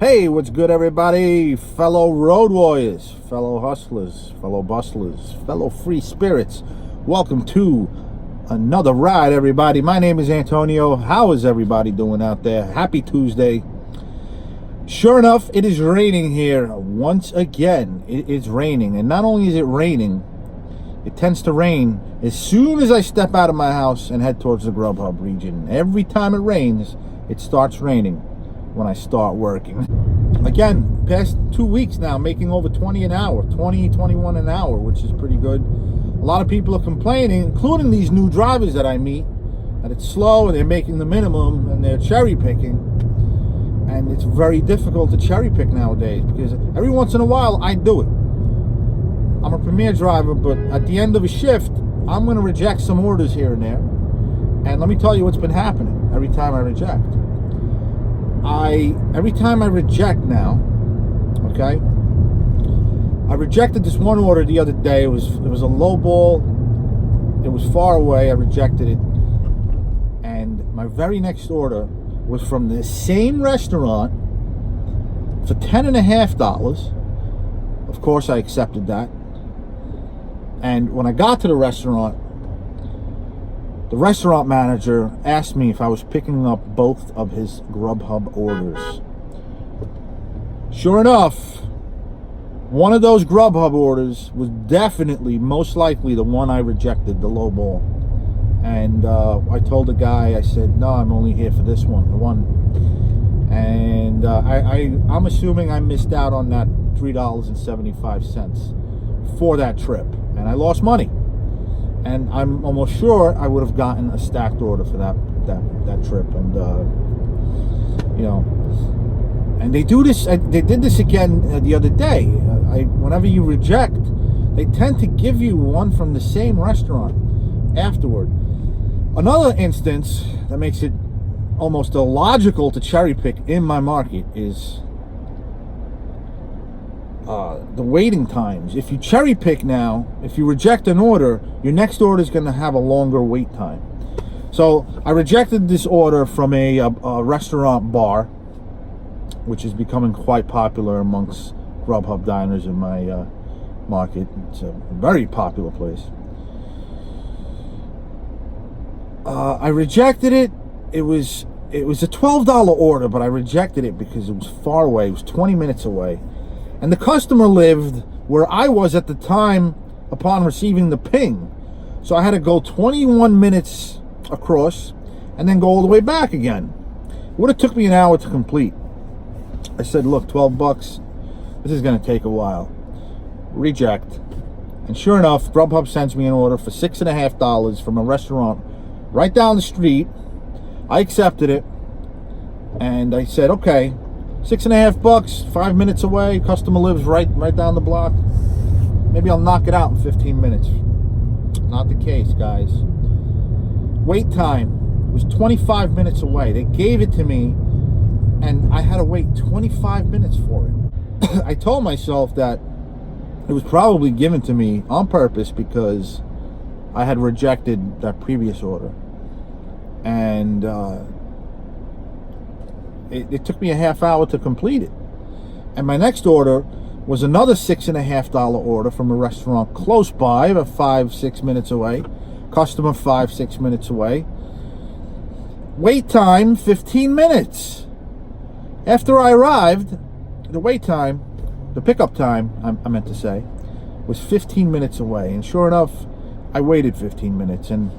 Hey, what's good, everybody? Fellow road warriors, fellow hustlers, fellow bustlers, fellow free spirits. Welcome to another ride, everybody. My name is Antonio. How is everybody doing out there? Happy Tuesday. Sure enough, it is raining here once again. It is raining, and not only is it raining, it tends to rain as soon as I step out of my house and head towards the Grubhub region. Every time it rains, it starts raining when I start working. Again, past 2 weeks now, making over 20 an hour, 20, 21 an hour, which is pretty good. A lot of people are complaining, including these new drivers that I meet, that it's slow and they're making the minimum and they're cherry picking. And it's very difficult to cherry pick nowadays because every once in a while I do it. I'm a premier driver, but at the end of a shift, I'm going to reject some orders here and there. And let me tell you what's been happening every time I reject. Every time I reject now, okay, I rejected this one order the other day. It was a low ball. It was far away. I rejected it. And my very next order was from the same restaurant for $10.50. Of course, I accepted that. And when I got to the restaurant manager asked me if I was picking up both of his Grubhub orders. Sure enough, one of those Grubhub orders was definitely, most likely, the one I rejected, the low ball. And I told the guy, I said, no, I'm only here for this one, the one. And I'm assuming I missed out on that $3.75 for that trip. And I lost money. And I'm almost sure I would have gotten a stacked order for that trip. And you know, and they do this. They did this again the other day. Whenever you reject, they tend to give you one from the same restaurant afterward. Another instance that makes it almost illogical to cherry pick in my market is the waiting times. If you cherry pick now, if you reject an order, your next order is going to have a longer wait time. So I rejected this order from a restaurant bar, which is becoming quite popular amongst Grubhub diners in my market. It's a very popular place. I rejected it. It was a $12 order, but I rejected it because it was far away. It was 20 minutes away. And the customer lived where I was at the time upon receiving the ping. So I had to go 21 minutes across and then go all the way back again. It would have took me an hour to complete. I said, look, 12 bucks, this is going to take a while. Reject. And sure enough, Grubhub sends me an order for $6.50 from a restaurant right down the street. I accepted it. And I said, okay, $6.50, 5 minutes away. Customer lives right down the block. Maybe I'll knock it out in 15 minutes. Not the case, guys. Wait time was 25 minutes away. They gave it to me, and I had to wait 25 minutes for it. I told myself that it was probably given to me on purpose because I had rejected that previous order. And it took me a half hour to complete it. And my next order was another $6.50 order from a restaurant close by, about 5-6 minutes away. Customer 5-6 minutes away. Wait time 15 minutes. After I arrived, the wait time, the pickup time, I meant to say, was 15 minutes away. And sure enough, I waited 15 minutes. And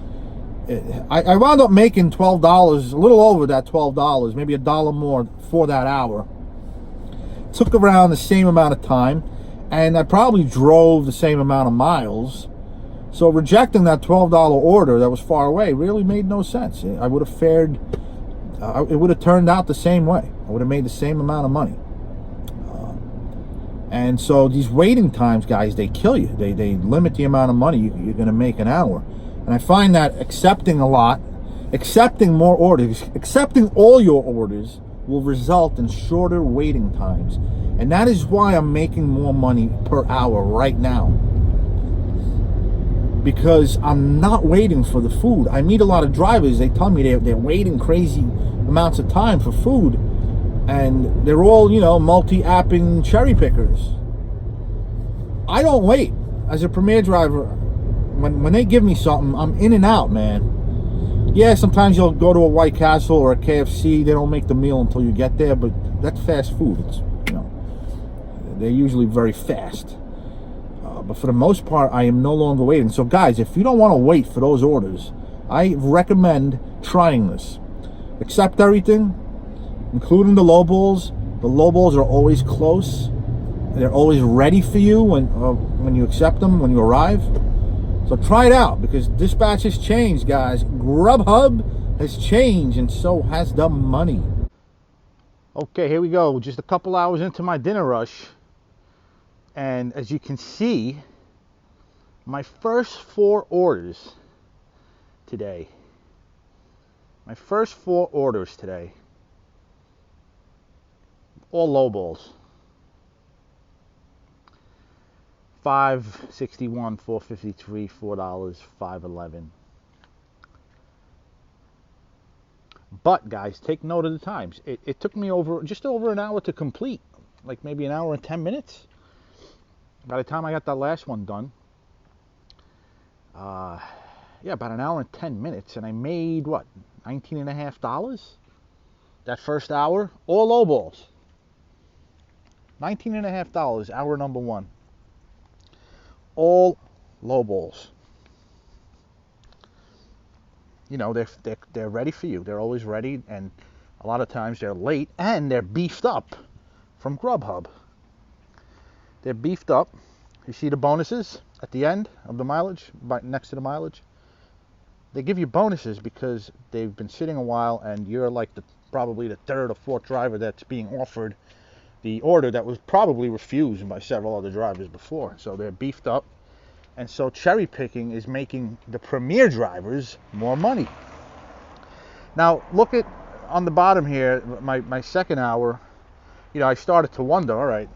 I wound up making $12, a little over that $12, maybe $1 more for that hour. Took around the same amount of time, and I probably drove the same amount of miles. So rejecting that $12 order that was far away really made no sense. I would have fared, it would have turned out the same way. I would have made the same amount of money. And so these waiting times, guys, they kill you. They limit the amount of money you're going to make an hour. And I find that accepting more orders, accepting all your orders will result in shorter waiting times. And that is why I'm making more money per hour right now. Because I'm not waiting for the food. I meet a lot of drivers, they tell me they're waiting crazy amounts of time for food. And they're all, you know, multi-apping cherry pickers. I don't wait. As a Premier driver, when they give me something, I'm in and out, man. Yeah, sometimes you'll go to a White Castle or a KFC. They don't make the meal until you get there, but that's fast food. It's, you know, they're usually very fast. But for the most part, I am no longer waiting. So guys, if you don't want to wait for those orders, I recommend trying this. Accept everything, including the low balls. The low balls are always close. They're always ready for you when you accept them, when you arrive. So try it out, because dispatch has changed, guys. Grubhub has changed, and so has the money. Okay, here we go. Just a couple hours into my dinner rush. And as you can see, my first 4 orders today. My first 4 orders today. All low balls. $5.61, $4.53, $4, $5.11. But guys, take note of the times. It took me just over an hour to complete, like maybe an hour and 10 minutes. By the time I got that last one done, yeah, about an hour and 10 minutes, and I made what, $19.50 that first hour, all low balls. $19.50, hour number 1. All low balls. You know, they're ready for you. They're always ready, and a lot of times they're late, and they're beefed up from Grubhub. They're beefed up. You see the bonuses at the end of the mileage, right next to the mileage? They give you bonuses because they've been sitting a while, and you're like probably the 3rd or 4th driver that's being offered the order that was probably refused by several other drivers before. So they're beefed up, and so cherry picking is making the Premier drivers more money. Now look at on the bottom here, my second hour. You know, I started to wonder, all right,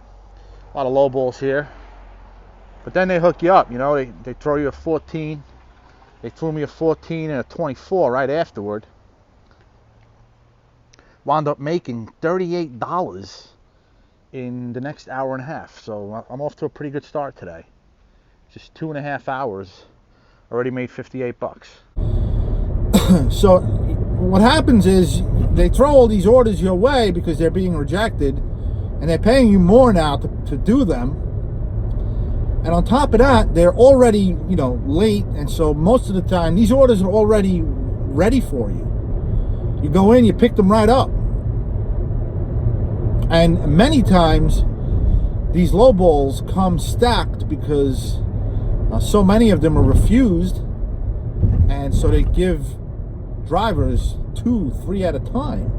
a lot of low balls here, but then they hook you up. You know, they throw you a 14. They threw me a 14 and a 24 right afterward. Wound up making $38 in the next hour and a half. So I'm off to a pretty good start today. Just 2.5 hours, already made 58 bucks. So what happens is they throw all these orders your way because they're being rejected, and they're paying you more now to do them. And on top of that, they're already, you know, late, and so most of the time these orders are already ready for you. You go in, you pick them right up. And many times these low balls come stacked because so many of them are refused, and so they give drivers 2, 3 at a time.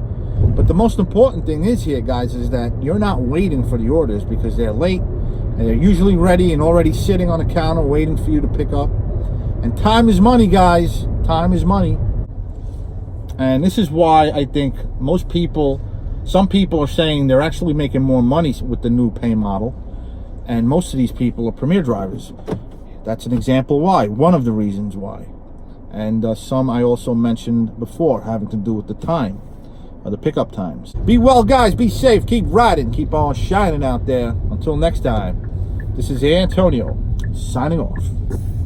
But the most important thing is here, guys, is that you're not waiting for the orders because they're late, and they're usually ready and already sitting on the counter waiting for you to pick up. And time is money, guys. Time is money. And this is why I think some people are saying they're actually making more money with the new pay model, and most of these people are Premier drivers. That's an example why, one of the reasons why. And some I also mentioned before, having to do with the time, the pickup times. Be well, guys. Be safe. Keep riding. Keep on shining out there. Until next time, this is Antonio signing off.